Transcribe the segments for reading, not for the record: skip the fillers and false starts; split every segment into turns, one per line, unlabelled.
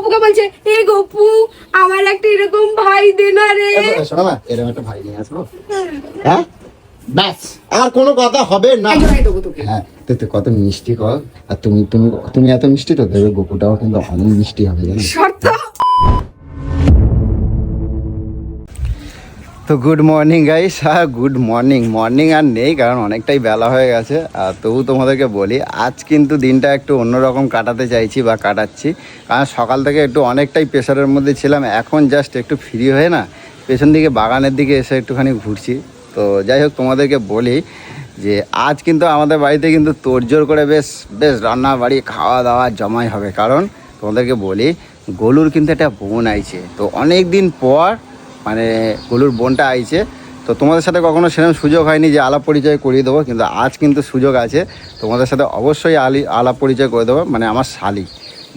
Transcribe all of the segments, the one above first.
গপুকে বলছে এ গপু আমার একটা এরকম ভাই দে না রে।
শোনো না, এরকম একটা ভাই নিয়ে আসবো। হ্যাঁ ব্যাস, আর কোনো কথা হবে না। হ্যাঁ তো কত মিষ্টি কর, আর তুমি তুমি তুমি এত মিষ্টি তো দেবে, গপুটাও কিন্তু অনেক মিষ্টি হবে জানো।
শর্ত।
তো গুড মর্নিং গাইস। হ্যাঁ গুড মর্নিং। মর্নিং আর নেই, কারণ অনেকটাই বেলা হয়ে গেছে। আর তবু তোমাদেরকে বলি, আজ কিন্তু দিনটা একটু অন্যরকম কাটাতে চাইছি বা কাটাচ্ছি। কারণ সকাল থেকে একটু অনেকটাই প্রেশারের মধ্যে ছিলাম, এখন জাস্ট একটু ফ্রি হয়ে না পেছন দিকে বাগানের দিকে এসে একটুখানি ঘুরছি। তো যাই হোক, তোমাদেরকে বলি যে আজ কিন্তু আমাদের বাড়িতে কিন্তু তোড়জোড় করে বেশ বেশ রান্না বাড়ি খাওয়া দাওয়া জমাই হবে। কারণ তোমাদেরকে বলি, গোলুর কিন্তু একটা বোন আইছে। তো অনেক দিন পর মানে গোলুর বোনটা আইছে। তো তোমাদের সাথে কখনো সেরকম সুযোগ হয়নি যে আলাপ পরিচয় করিয়ে দেবো, কিন্তু আজ কিন্তু সুযোগ আছে। তোমাদের সাথে অবশ্যই আলাপ পরিচয় করে দেবো। মানে আমার শালি,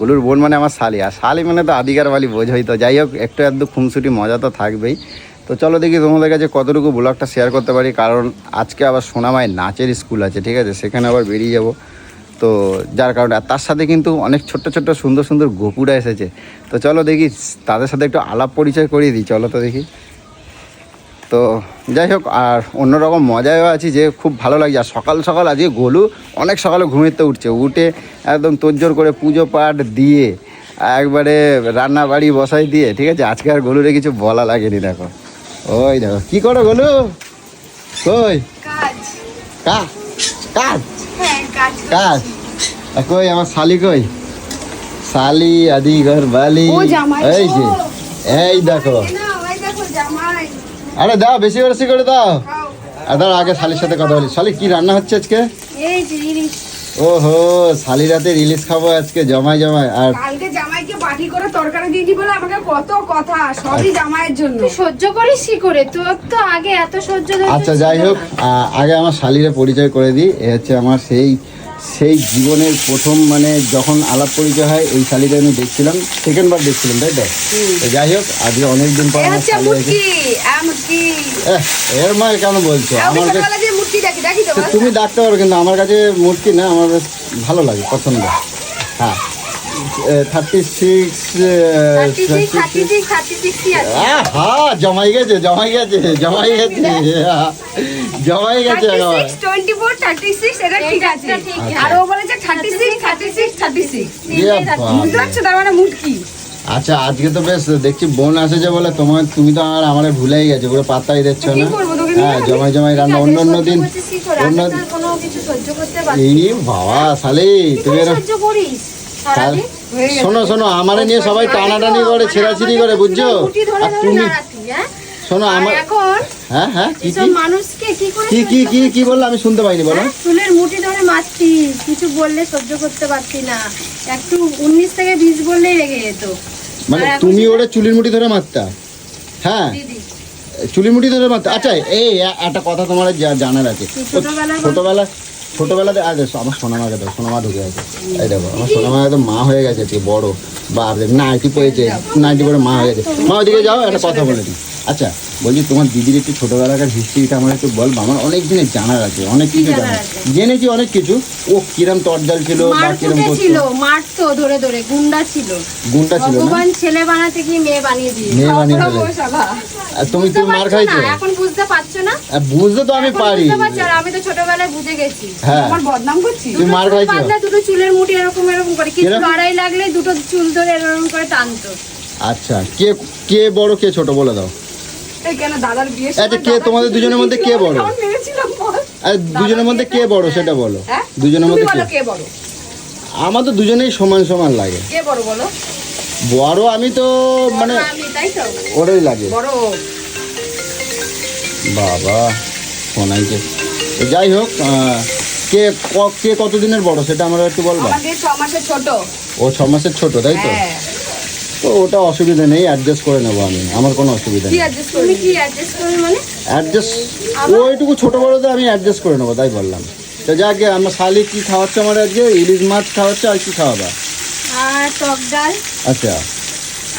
গোলুর বোন মানে আমার শালি, আর শালি মানে তো আদিকার বালি বোঝই। তো যাই হোক, একটু একটু খুনসুটি মজা তো থাকবেই। তো চলো দেখি তোমাদের কাছে কতটুকু ব্লগটা শেয়ার করতে পারি। কারণ আজকে আবার সোনামায় নাচের স্কুল আছে, ঠিক আছে, সেখানে আবার বেরিয়ে যাব। তো যার কারণে, আর তার সাথে কিন্তু অনেক ছোট্ট ছোট্ট সুন্দর সুন্দর গোপুরা এসেছে। তো চলো দেখি তাদের সাথে একটু আলাপ পরিচয় করিয়ে দিই, চলো তো দেখি। তো যাই হোক, আর অন্যরকম মজায়ও আছি যে খুব ভালো লাগছে। আর সকাল সকাল আজকে গোলু অনেক সকালে ঘুমিতে উঠে একদম তোড়জোড় করে পুজো পাঠ দিয়ে একবারে রান্না বাড়ি বসাই দিয়ে, ঠিক আছে, আজকে আর গোলুরে কিছু বলা লাগেনি। দেখো ওই দেখো কি করো গোলু, কই
কাজ
কাজ কাজ
হ্যাঁ কাজ
কাজ, আর কই আমার শালি, কই শালি আদি ঘর বালি,
ও জামাই
এই যে এই দেখো।
না ওই দেখো জামাই।
আরে দাও, বেশি বেশি করে দাও। আর দাও, আগে শালির সাথে কথা বলি। শালি কি রান্না হচ্ছে আজকে?
এই যে ইলিশ।
ওহো, শালি রাতে ইলিশ খাবো আজকে, জমাই জমাই। আর
কালকে জামাইকে বাটি করে তরকারি দিয়ে দি বলে আমাকে কত কথা, সবই জামাইয়ের জন্য। তুই সহ্য করিস কি করে, তোর তো আগে এত সহ্য ধৈর্য
আচ্ছা
ছিল
যাই হোক,
না।
আগে আমার শালিরে পরিচয় করে দিই। এ হচ্ছে আমার সেই জীবনের প্রথম, মানে যখন আলাপ পরিচয় হয় এই শালিকে আমি দেখছিলাম, সেকেন্ডবার দেখছিলাম, তাই তো? তো যাই হোক, আজকে অনেকদিন পর
এ
আমার
হচ্ছে
শালি
মুটকি,
এসে-
মুটকি।
এর মা কেন বলছো?
আমি
আমার কাছে
ছোটবেলা দিয়ে মুটকি দেখি তো।
তো তুমি ডাকতে পারো, কিন্তু আমার কাছে মূর্তি না, আমার বেশ ভালো লাগে, পছন্দ। হ্যাঁ 36 হ্যাঁ, জমাই গেছে জমাই গেছে জমাই গেছে জমাই গেছে একেবারে।
24, 36 এটা ঠিক আছে। আর ও বলেছে 36
ইয়ে বাবা।
বুঝতে পারছো, তার মানে মুটকি।
আচ্ছা আজকে তো বেশ দেখছি বোন আসেছে বলে তুমি তো আর আমারে ভুলেই গেছে, পুরো পাত্তাই দিচ্ছ
কি
না।
করবো, তোকে
হ্যাঁ
নিয়ে
জমাই জমাই রান্না, অন্য অন্য দিন অন্য
কোনো কিছু সহ্য করতে পারছি
এই বাবা শালি তুমি এরকম-
সহ্য করিস সারাদিন।
শোনো শোনো, আমারে নিয়ে সবাই টানাটানি করে, ছেঁড়াছিড়ি করে, বুঝছো? আর তুমি শোনো আমার,
এখন
হ্যাঁ হ্যাঁ কি
এসব মানুষকে কি করে
কি কি কি কি বললো আমি শুনতে পাইনি, বলো।
চুলের মুঠি ধরে মারছি, কিছু বললে সহ্য করতে পারছি না, একটু 19 থেকে 20 বললেই রেগে যেত।
মানে
আর এখন
তুমি ওরে চুলির মুঠি ধরে মারতা? হ্যাঁ
দিদি
চুলির মুঠি ধরে মারতা। আচ্ছা এই একটা কথা তোমার জানার আছে। ছোটবেলাতে আগে আমার সোনামাকে দেখো, সোনামা ঢুকে আছে, এই দেখো আমার সোনামা একদম মা হয়ে গেছে, তুই বড় বাপ, নাইটি পড়েছে, নাইটি পরে মা হয়ে গেছে। মা ওদিকে যাও, একটা কথা বলে দিই। আচ্ছা বলছি, তোমার দিদির একটু ছোটবেলাকার হিস্ট্রিটা আমার একটু বল, আমার অনেক দিনের জানার আছে, অনেক কিছু জানার জেনেছি, অনেক কিছু। ও কিরম তরজাল ছিল বা কিরম
ছিল, মারতো ধরে ধরে, গুন্ডা ছিল
গুণটা ছিল না,
ভগবান ছেলে বানাতে কি মেয়ে বানিয়ে দিয়ে
মেয়ে বানিয়ে দিলে। আর তুমি মার খাইছো?
এখন বুঝতে পারছো না?
বুঝতে তো আমি পারি,
আমি তো ছোটবেলায় বুঝে গেছি।
হ্যাঁ
আমার বদনাম করছি।
তুমি মার খাইছো?
পাতলা দুটো চুলের মুঠি এরকম এরকম করে, কিছু লড়াই লাগলে দুটো চুল ধরে এরকম করে টানতো।
আচ্ছা কে কে বড় কে ছোট বলে দাও।
এই কেন দাদার বিয়ে?
আচ্ছা কে তোমাদের দুজনের মধ্যে কে বড়? আর দুজনের মধ্যে কে বড় সেটা বলো। দুজনের মধ্যে
কে বড়?
আমার তো দুজনেই সমান সমান লাগে।
কে বড় বলো?
বড় আমি তো মানে
আমি, তাই তো
ওরই লাগে
বড়।
বাবা শোনাইছে। তো যাই হোক, কে কে কতদিনের বড় সেটা আমরা একটু বলবা।
আমাদের 6 মাসের ছোট।
ও 6 মাসের ছোট, তাই তো?
হ্যাঁ।
তো ওটা অসুবিধা নেই, অ্যাডজাস্ট করে নেবো আমি, আমার কোনো অসুবিধা
কি
নেই।
অ্যাডজাস্ট করবি? কি অ্যাডজাস্ট করবি মানে?
অ্যাডজাস্ট ওইটুকু ছোট বড়তে আমি অ্যাডজাস্ট করে নেবো, তাই বললাম। তো যাকে আমার শালি কি খাওয়াচ্ছে আমার আজকে? ইলিশ মাছ খাওয়াচ্ছে, আর কি খাওয়াবা?
আর টক ডাল,
আচ্ছা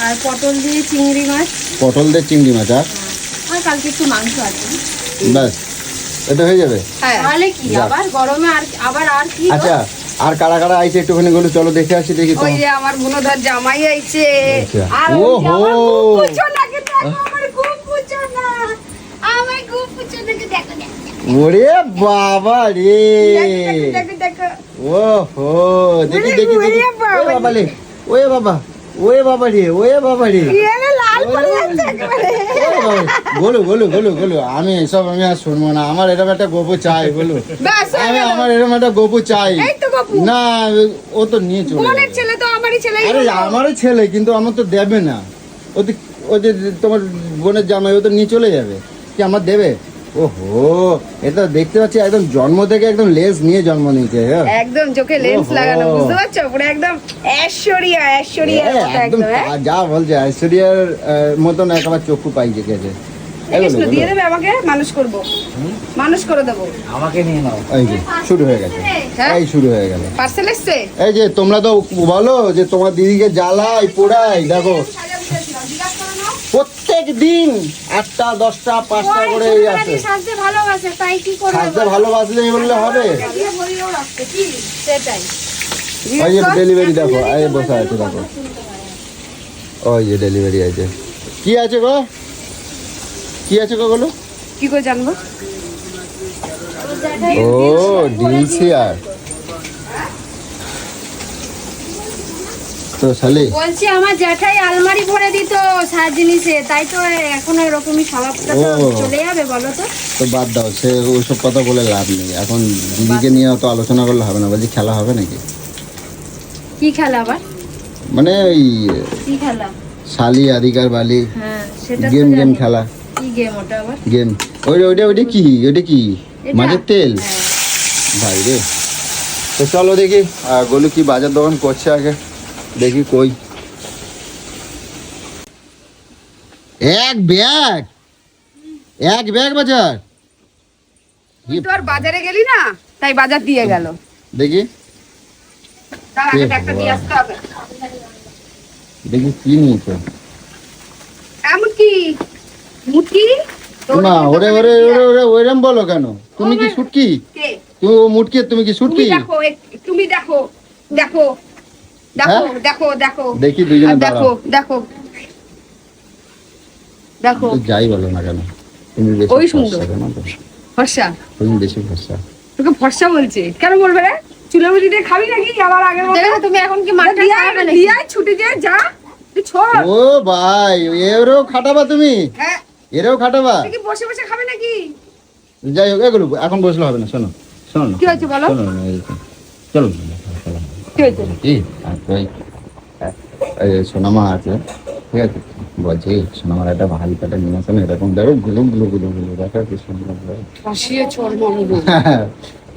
আর পটল দিয়ে চিংড়ি মাছ,
পটল দিয়ে চিংড়ি মাছ,
আর কালকে একটু মাংস আছে।
ব্যাস এটা হয়ে যাবে।
তাহলে কি আবার গরমে আর কি?
আচ্ছা আর কারা কারা আইছে একটুখানি গেলো, চলো দেখে আসি দেখি
ওই যে আমার গুণধর জামাই আইছে।
আচ্ছা।
আর
ও
ওই যে
হো।
আমার গুপুচনাকে দেখো, আমার গুপুচনা। আমার গুপুচনাকে দেখো, দেখো,
ওরে বাবা রে,
দেখো, দেখো।
ও হো, দেখি
ওরে
দেখি দেখি,
বাবা।
ওরে বাবা রে, ওরে বাবা, ওরে বাবা রে, ওরে বাবা রে,
এরে লাল পড়ে যাচ্ছে একেবারে।
বলো বলো বলো বলো, আমি এসব আমি আর শুনবো না, আমার এরকম একটা গপু চাই, বলো
ব্যাস হয়ে
আমি
গেল।
আমার এরকম একটা গপু চাই।
এই তো গপু।
না ও তো নিয়ে চলে
বোনের
যাবে।
ছেলে তো আমারই ছেলে।
আরে আমারই ছেলে, কিন্তু আমার তো দেবে না, ও যে তোমার বোনের জামাই, ও তো নিয়ে চলে যাবে, কি আমার দেবে? ওহো, এটা দেখতে পাচ্ছি একদম জন্ম থেকে একদম লেজ নিয়ে জন্ম নিয়েছে। হ্যাঁ
একদম চোখে লেন্স
ওহো।
লাগানো, বুঝতে পারছো? পুরো একদম ঐশ্বরিয়া, ঐশ্বরিয়ার মতো
একদম
একদম। হ্যাঁ?
যা বলছে ঐশ্বরিয়ার মতন একেবারে চক্ষু পাইছে গেছে।
কৃষ্ণ দিয়ে দেবে আমাকে, মানুষ করব, মানুষ করে দেবো।
আমাকে নিয়ে নাও।
এই যে শুরু হয়ে গেছে,
হ্যাঁ?
এই শুরু হয়ে গেল।
পার্সেল এসছে।
এই যে তোমরা তো বলো যে তোমার দিদিকে জ্বালাই পোড়াই, দেখো প্রত্যেক দিন 8টা 10টা 5টা করে এই আসে।
সাজতে ভালোবাসে, তাই কি করবে?
সাজতে ভালোবাসলে এই বললে হবে?
দিয়ে ভরিয়েও রাখতে, কি? সেটাই।
ওই যে ডেলিভারি দেখো, এই বসে আছে দেখো, ওই যে ডেলিভারি আছে। কি আছে গো, কি আছে গো বলো?
কি করে জানবো?
ও ডিসিআর তো শালি,
বলছি আমার জ্যাঠাই আলমারি ভরে দিত সাজ জিনিসে, তাই তো এখন এরকমই স্বভাবটা তো
ও।
চলে যাবে, বলো তো?
তো বাদ দাও, সে ওইসব কথা বলে লাভ নেই এখন, দিদিকে নিয়ে অত আলোচনা করলে হবে না। বলছি খেলা হবে নাকি?
কি খেলা আবার?
মানে ওই
কি খেলা?
শালি আদিকার বালি
হ্যাঁ, সেটা তো
গেম গেম
জানি।
খেলা,
কি গেম ওটা আবার?
গেম। ওইটা কি, ওইটা কি
এটা?
মাছের তেল?
হ্যাঁ।
ভাই রে, তো চলো দেখি গোলু কি বাজার দোকান করছে আগে দেখি। কই এক ব্যাগ বাজার,
তুই তো আর বাজারে গেলি না, তাই বাজার দিয়ে গেল।
দেখি
তার আগে একটা দিয়ে আসতে হবে।
দেখি কি নিয়েছে।
এমন কি মুটকি?
না ওরে ওরে ওরে ওরে ওইরম বলো কেন? তুমি কি শুটকি?
কে?
তুমি ও মুটকি, তুমি কি
তুমি
শুটকি?
দেখো, তুমি দেখো, দেখো, দেখো,
হ্যাঁ?
দেখো, দেখো,
দেখি দুজনে
আর দেখো,
দাঁড়াও।
দেখো, দেখো।
তো যাই বলো না কেন, তুমি বেশি
ওই সুন্দর।
ফর্সা কেন তো?
ফর্সা?
তুমি বেশি ফর্সা।
তোকে ফর্সা বলছে কেন? বলবে রে? চুলামুটি দিয়ে খাবি নাকি আবার আগের মতো? তুমি এখন কি মাঠে খাবে নাকি? দিয়ে ছুটি দিয়ে যা, তুই ছোট।
ও ভাই, এরও খাটাবা তুমি?
হ্যাঁ,
এরও খাটাবা?
তুই কি বসে বসে খাবে নাকি?
যাই হোক, এগুলো এখন বসলে হবে না, শোনো শোনো না।
কি হয়েছে বলো?
শোনো না, এই তো। চলো চলো।
কি হয়েছে?
কি আর ওই এই সোনামা আছে, ঠিক আছে, বলছি সোনামার একটা ভালো কাটা নিয়ে আসে না, এরকম দেখো গুলো গুলো গুলো গুলো দেখো কি সুন্দর লাগে।
ফাঁসিয়ে চোর মনগো।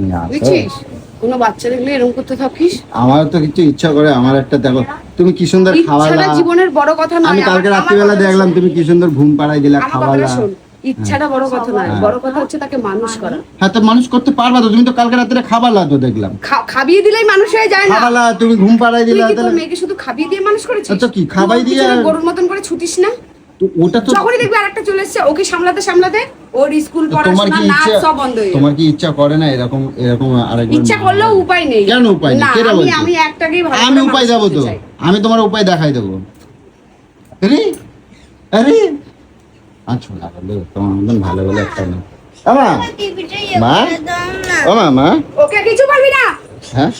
নিয়ে আসো।
বুঝছিস? কোনো বাচ্চা দেখলে এরকম করতে থাকিস?
আমার তো কিছু ইচ্ছা করে, আমার একটা দেখো তুমি কি সুন্দর খাওয়ালা।
ইচ্ছাটা জীবনের বড় কথা নয়।
আমি কালকে
আমার
রাত্রিবেলা
কথা
দেখলাম তুমি কি সুন্দর ঘুম পাড়াই দিলা,
আমার
খাওয়ালা।
কথাটা শোন, ইচ্ছাটা বড় কথা নয়,
হ্যাঁ।
বড় কথা হচ্ছে তাকে মানুষ করা।
হ্যাঁ তো মানুষ করতে পারবা তো, তুমি তো কালকে রাত্রে খাবালা তো দেখলাম।
খাবিয়ে দিলেই মানুষ হয়ে যায় না।
খাবালা, তুমি ঘুম পাড়াই
তুই
দিলা
কি তোর
তাহলে।
মেয়েকে শুধু খাবিয়ে দিয়ে মানুষ করেছিস?
আচ্ছা কি খাবাই
তুই
দিয়ে
পিছনে
আর-
গরুর মতন করে ছুটিস না?
তো ওটা তো
যখনই দেখবি আরেকটা চলে এসেছে, ওকে সামলাতে সামলাতে ওর স্কুল
তোমার
পড়াশোনা
কি
নাচ
ইচ্ছা,
সব বন্ধ হয়ে
তোমার
যাবে।
কি ইচ্ছা করে না এরকম এরকম আরেকবার?
ইচ্ছা করলেও উপায় নেই।
কেন উপায় নেই?
না,
কেটা
আমি
বলছে?
আমি একটাকেই ভালো
আমি
করে
উপায়
মানুষ
দেবো
করতে
তো,
চাই।
আমি তোমার উপায় দেখাই দেবো। আরে আরে আচ্ছা না বলে তোমার মতন ভালো বলে একটা না। আমা মা, ও মা,
ওকে কিছু বলবি না।
হ্যাঁ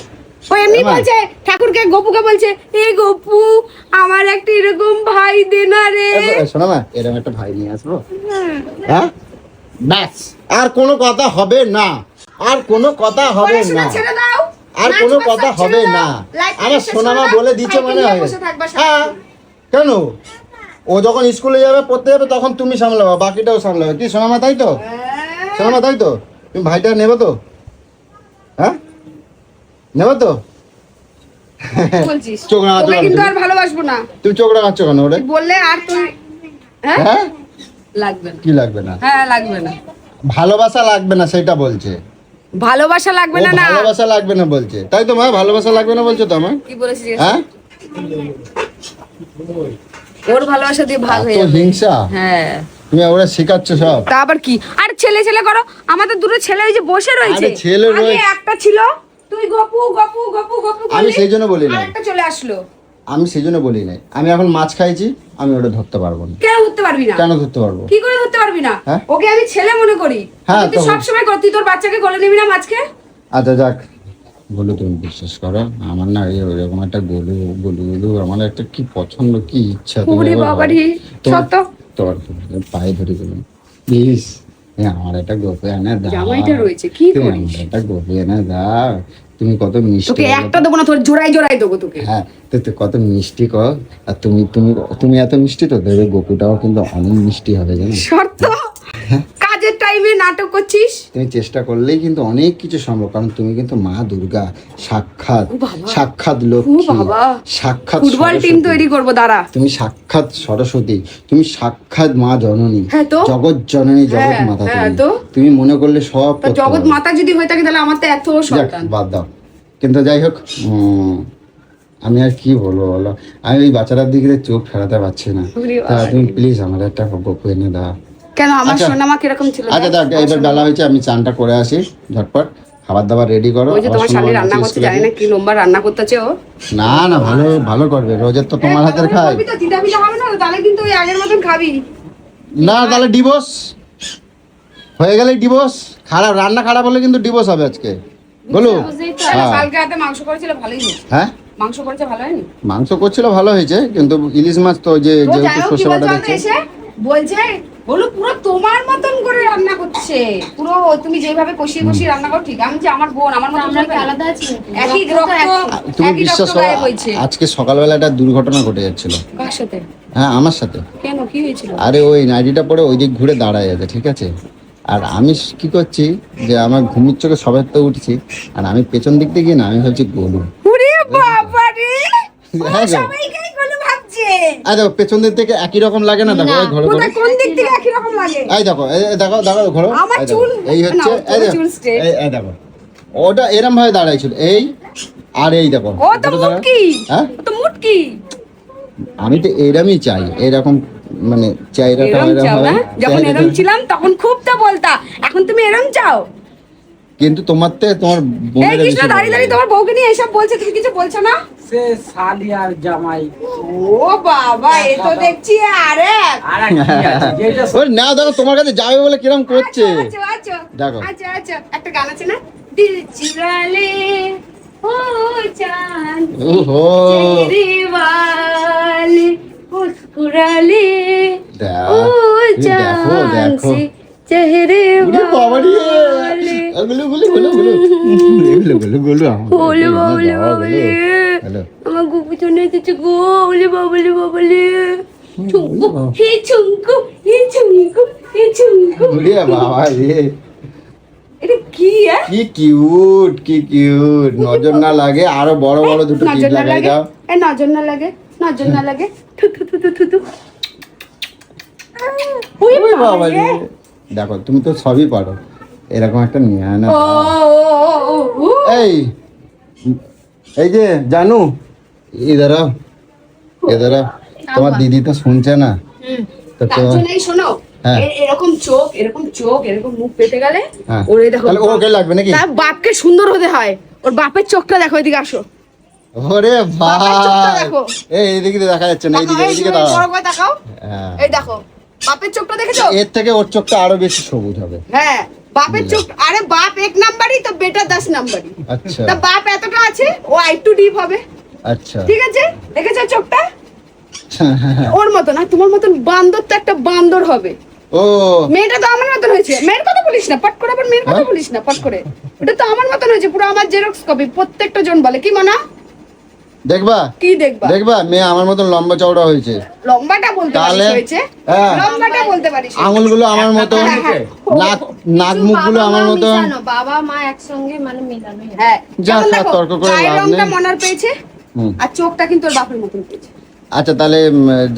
ও এমনি
আমা।
বলছে, ঠাকুরকে গপুকে বলছে, এ গপু আমার একটা এরকম ভাই দে না রে।
শোনো মা, এরকম একটা ভাই নিয়ে আসবো, হ্যাঁ ব্যাস, আর কোনো কথা হবে না, আর কোনো কথা হবে
পড়াশোনা
না,
ছেড়ে দাও,
আর
নাচ
কোনো
বাজ
কথা
সব
হবে
ছেড়ে
না।
দাও, লাইফ
আমার
শেষ
সোনামা
করে দাও,
বলে দিচ্ছে
ভাইকে
মনে
নিয়ে
হয়।
বসে থাকবা
হ্যাঁ
সারাদিন।
কেন? ও যখন স্কুলে যাবে পড়তে যাবে তখন তুমি সামলাবা, বাকিটাও সামলাবে। কি সোনামা তাই তো? সোনামা তাই তো? তুমি ভাইটা নেবে তো? হ্যাঁ নেবে তো?
বলছিস
চোখ রাঙাচ্ছ
তোকে
কেন
কিন্তু
তুমি?
আর ভালোবাসবো না।
তুমি চোখ রাঙাচ্ছ কেন ওরে?
তুই বললে আর তুই হ্যাঁ
হ্যাঁ
লাগবে না।
কি লাগবে না?
হ্যাঁ লাগবে না,
ভালোবাসা লাগবে না সেটা বলছে।
ভালোবাসা লাগবে
ও
না। না
ভালোবাসা লাগবে না বলছে, তাই তো মা? ভালোবাসা লাগবে না বলছো তো আমার?
কি বলেছিস?
হ্যাঁ
ওর ভালোবাসা দিয়ে ভাগ হয়ে
এত
যাবে।
হিংসা
হ্যাঁ
তুমি ওরা শেখাচ্ছ সব।
তা আবার কি? আর ছেলে ছেলে করো, আমাদের দুটো ছেলে ওই যে বসে রয়েছে।
আরে ছেলে
আগে
রয়েছে।
একটা ছিল, তুই গপু গপু গপু গপু
আমি সেই জন্য বলি না,
আরেকটা চলে আসলো।
আমি সেই জন্য বলি নাই, আমি এখন মাছ খাইছি, আমি ওটা ধরতে পারবো না।
কেন ধরতে পারবি না?
কেন ধরতে পারবো?
কি করে ধরতে পারবি না?
হ্যাঁ?
ওকে আমি ছেলে মনে করি।
হ্যাঁ,
তুই
তো-
সব সময় তুই তোর বাচ্চাকে কোলে নিবি না মাছকে?
আচ্ছা যাক, বলো তুমি বিশ্বাস করো, আমার না এরকম একটা গলু গলু গলু আমার একটা কি পছন্দ, কি ইচ্ছা, তুমি
ওরে
একবার
বাবারে,
বলো।
সত্য?
তোমার পায়ে ধরে গেলাম প্লিজ, আমার একটা গোপে এনে দাও।
জামাইটা রয়েছে, কি
তুমি
করিস?
আমার একটা গোপে এনে দাও, তুমি কত মিষ্টি
তোকে
বলো
একটা
তো।
দেবো না, তোর জোড়াই জোড়াই দেবো তোকে।
হ্যাঁ, তো কত মিষ্টি কর, আর তুমি তুমি তুমি এত মিষ্টি, তো দেবে গোপুটাও কিন্তু অনেক মিষ্টি হবে জানো।
শর্ত? কাজের টাইমে নাটক করছিস?
তুমি চেষ্টা করলেই কিন্তু অনেক কিছু সম্ভব, কারণ তুমি কিন্তু মা দুর্গা সাক্ষাৎ,
ও বাবা।
সাক্ষাৎ
ও
লক্ষ্মী,
বাবা।
সাক্ষাৎ
ফুটবল টিম
সরস্বতী।
তৈরি করবো, দাঁড়া।
তুমি সাক্ষাৎ সরস্বতী, তুমি সাক্ষাৎ মা জননী,
হ্যাঁ তো?
জগৎ জননী, জগৎ
হ্যাঁ,
মাতা।
হ্যাঁ
তুমি
তো?
তুমি মনে করলে সব
তা
করতে
জগৎ
পারবে।
মাতা যদি হয়ে থাকে তাহলে আমার তো এত
যাক,
সন্তান।
বাদ দাও, কিন্তু যাই হোক, আমি আর কি বলবো বলো, আমি ওই বাচ্চাটার দিকে চোখ ফেরাতে পারছি না।
ওরে
তা
বাবা।
তুমি প্লিজ আমার একটা গপু এনে দাও।
কেন আমার
আচ্ছা।
সোনা মা কিরকম ছিল?
আচ্ছা দেখ, এবার বেলা হয়েছে, আমি চানটা করে আসি ঝটপট, খাবার দাবার রেডি করো।
ওই যে
আবার
তোমার
সোনা
শালি
মা
রান্না
আসছে
করতে
স্কুলে
জানি না,
থেকে।
কি লম্বা রান্না করতেছে ও।
না না, ভালো ভালো করবে, রোজের তো তোমার হাতের খাই।
বলবি তো দিদা মিদা হবে না, তাহলে কিন্তু ওই আগের মতন খাবি।
না তাহলে ডিভোর্স হয়ে গেলে ডিভোর্স, খারাপ রান্না খারাপ হলে কিন্তু ডিভোর্স হবে আজকে, বলো।
শালা
হ্যাঁ।
কালকে রাতে মাংস করেছিল, ভালোই হয়েছে।
হ্যাঁ,
মাংস করেছে, ভালো হয়নি?
মাংস করছিল ভালো হয়েছে, কিন্তু ইলিশ মাছ তো যে
ও যাই
যেহেতু
হোক, কি
সর্ষে বাটা
বলছো আমাকে
দিচ্ছে।
এসে? বলছে বলো পুরো তোমার মতন করে রান্না করছে, পুরো তুমি যেভাবে কষিয়ে কষিয়ে রান্না করো, ঠিক আমি যে আমার বোন, আমার মতো
আমরা কি
চলবে না?
আলাদা আছি নাকি?
একই রক্ত,
তুমি
একই
বিশ্বাস
রক্ত
করো,
গায়ে বইছে।
আজকে সকালবেলা একটা দুর্ঘটনা ঘটে যাচ্ছিল।
কার সাথে?
হ্যাঁ, আমার সাথে।
কেন, কি হয়েছিল?
আরে ওই নাইটিটা পরে ওই দিক ঘুরে দাঁড়ায় আছে, ঠিক আছে, আর আমি কি করছি যে আমার ঘুমির চোখে সবাই তো উঠছি, আর আমি পেছন দিক দিয়ে গিয়ে না, আমি ভাবছি গলু।
ওরে বাবা রে,
হ্যাঁ গো।
সবাইকেই গুলো ভাবছে।
আর দেখো পেছন দিক থেকে একই রকম লাগে না, দেখো ওই ঘরে ঘরে।
কোথায় কোন দিক থেকে একই রকম লাগে?
এই দেখো, এই দেখো দেখো ঘোরো,
আমার
এই দেখো,
চুল
এই হচ্ছে,
না,
এই
তোর
দেখো,
চুল straight।
এই দেখো, ওটা এরম ভাবে দাঁড়াইছিল, এই আর এই দেখো,
ও তো
দুটো দাঁড়া-
মুটকি,
হ্যাঁ,
ও তো মুটকি।
আমি তো এরমই চাই, এরকম মানে চাইরাটা
এরম চাও না? যখন
চাইরাটা-
এরম ছিলাম তখন খুব তো বলতা, এখন তুমি এরম চাও?
কিন্তু তোমার তোমার
এই
বোনের
কৃষ্ণ দাঁড়িয়ে দাঁড়িয়ে তোমার বউকে নিয়ে এসব বলছে, তুমি কিছু বলছো না?
সে শালি আর জামাই
ও বাবা, এ তো দেখছি আরে
আর এক কি আছে যেটা
ওই না দেখো, তোমার কাছে যাবে বলে কিরম করছে,
আচ্ছা আচ্ছা
দেখো।
আচ্ছা আচ্ছা, একটা গান আছে না, দিল চুরালে ও চাঁদ
ওহো,
চেহারে वाले मुस्कुराले
দেখো,
ओ
দেখো
चांद
দেখো,
से चेहरे
ওরে বাবা রে,
वाले
গুলো গুলো গুলো গুলো গুলো গুলো গুলো
ওলে বাবলে বাবলে,
হ্যালো,
আমার গুপু চলে এসেছে গো, ওলে বাবলে বাবলে, চুঙ্কু হে চুঙ্কু হে চুঙ্কু হে চুঙ্কু।
ওরে বাবা রে,
এটা কি
কি কিউট, কি কিউট, নজর না লাগে, আরো বড় বড় দুটো টিপ
নজর না
লাগাই
লাগে,
দাও।
এই নজর না লাগে, নজর না লাগে, থু থু থু থু থু থু। ওই
ওরে
বাবা
বাবা
রে।
রে, দেখো তুমি তো সবই পারো, এরকম একটা নিয়ে আয় না।
ও ও ও ও
এই এই যে জানু, ইধার আও, ইধার আও। তোমার দিদি তো শুনছে না, তো
তার জন্যই শোনো,
হ্যাঁ।
এরকম চোখ এরকম মুখ পেতে গেলে
হ্যাঁ।
ওরে দেখো,
তাহলে ওকে লাগবে নাকি?
তার বাপকে সুন্দর হতে হয়, ওর বাপের চোখটা দেখো, এদিকে আসো।
ওরে
বাবার চোখটা
ভাই,
দেখো।
এই এদিকে তো দেখা যাচ্ছে না,
তাকাও,
এইদিকে
এই
এইদিকে
তুমি
দাঁড়াও।
বড় করে তাকাও,
হ্যাঁ,
এই দেখো বাপের চোখটা দেখেছো?
এর থেকে ওর চোখটা আরো বেশি সবুজ হবে।
হ্যাঁ, বাপের চোখ, আরে বাপ 1 নাম্বারই তো বেটা 10 নাম্বারই।
আচ্ছা
তা বাপ এতটা আছে, ও একটু ডিপ হবে,
আচ্ছা,
ঠিক আছে? দেখেছো চোখটা? ওর মতো না, তোমার মতন বান্দর তো একটা বান্দর হবে।
ও
মেয়েটা তো আমার মতন হয়েছে, মেয়ের কথা বলিস না পট করে, আবার মেয়ের কথা
হ্যাঁ?
বলিস না পট করে, ওটা তো আমার মতন হয়েছে, পুরো আমার জেরক্স কপি, প্রত্যেকটা জন বলে কি মানা,
দেখবা
কি দেখবা?
দেখবা মেয়ে আমার মতন লম্বা চওড়া হয়েছে,
লম্বাটা বলতে পারিস
তাহলে?
হয়েছে,
হ্যাঁ।
লম্বাটা বলতে পারিস হয়েছে।
আঙুলগুলো আমার মতন,
হ্যাঁ, হ্যাঁ।
নাক নাক
কিছু
মুখগুলো
বাবা
আমার
মা
মতন।
মিশানো, বাবা মা একসঙ্গে মানে মিলানো।
হ্যাঁ,
যা,
যেমন
যা,
দেখো,
তর্ক করে
গায়ের
লাভ
রংটা
নেই।
মনার পেয়েছে,
হুম।
আর চোখটা কিন্তু ওর বাপের মতন পেয়েছে।
আচ্ছা তাহলে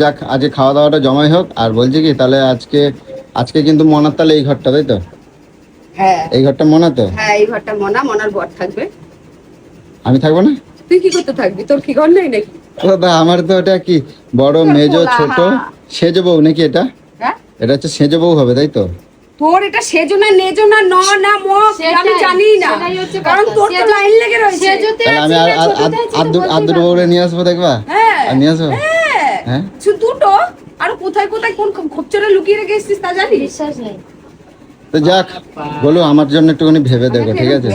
যাক, আজকে খাওয়া দাওয়াটা জমাই হোক, আর বলছি কি তাহলে আজকে আজকে কিন্তু মনার তাহলে এই ঘরটা, তাই তো?
হ্যাঁ
এই ঘরটা মনা তো?
হ্যাঁ, এই ঘরটা মনার বর থাকবে।
আমি থাকবো না?
তুই কি করতে থাকবি? তোর কি ঘর নেই নাকি?
ও বা, আমার তো ওটা কি বড়
তোর
মেজো
পোলা।
ছোট সেজে বউ নাকি এটা?
হ্যাঁ,
এটা হচ্ছে সেজে বউ হবে, তাই তো?
তোর এটা সেজো না নেজো না ন না ম আমি জানি না,
সেটাই হচ্ছে
কারণ
কথা।
তোর তো লাইন লেগে রয়েছে।
সেজোতে
তাহলে আমি
আছি না, ছোটতে আছি তো বলতেই
আদুর
পারো।
বউরে নিয়ে আসবো, দেখবা?
হ্যাঁ
আর নিয়ে আসবো?
হ্যাঁ
হ্যাঁ?
শুধু দুটো, আর কোথায় কোথায় কোন খোপচরে লুকিয়ে রেখে এসেছিস তা জানিস?
বিশ্বাস নেই।
তো যাক, বলো আমার জন্য একটুখানি ভেবে দেখো, ঠিক আছে?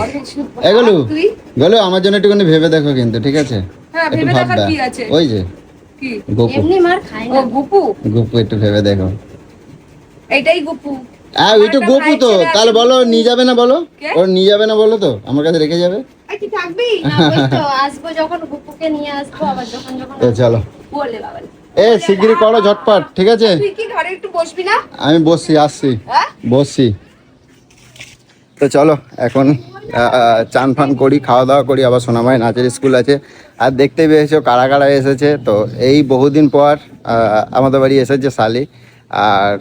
এগুলো
তুই
বলো আমার জন্য একটুখানি ভেবে দেখো কিন্তু, ঠিক আছে?
হ্যাঁ,
একটু
ভেবে দেখার
ভাববা।
কি আছে?
ওই যে
কি?
গপু,
এমনি মার খাই
ও
না।
গুপু,
গপু একটু ভেবে দেখো।
এইটাই গুপু।
ওই তো গপু তো, তাহলে বলো নিয়ে যাবে না বলো?
কে?
ওর নিয়ে যাবে না বলো তো, আমার কাছে রেখে যাবে।
এই কি থাকবি?
না, ওই তো আসবো যখন গুপুকে নিয়ে আসবো, আবার যখন যখন
তো চলো,
বলে বাবা।
শিগগিরই করো ঝটপট, ঠিক আছে?
তুই কি ঘরে একটু বসবি না?
আমি বসছি, আসছি,
হ্যাঁ?
বসছি। তো চলো এখন চান ফান করি, খাওয়া দাওয়া করি, আবার সোনামাই নাচের স্কুল আছে। আর দেখতে পেয়েছো কারা কারা এসেছে। তো এই বহুদিন পর আমাদের বাড়ি এসেছে শালি, আর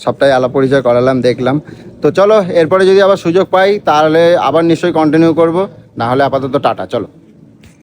সবটাই আলাপ পরিচয় করালাম, দেখলাম। তো চলো এরপরে যদি আবার সুযোগ পাই তাহলে আবার নিশ্চয়ই কন্টিনিউ করব, না হলে আপাতত টাটা, চলো।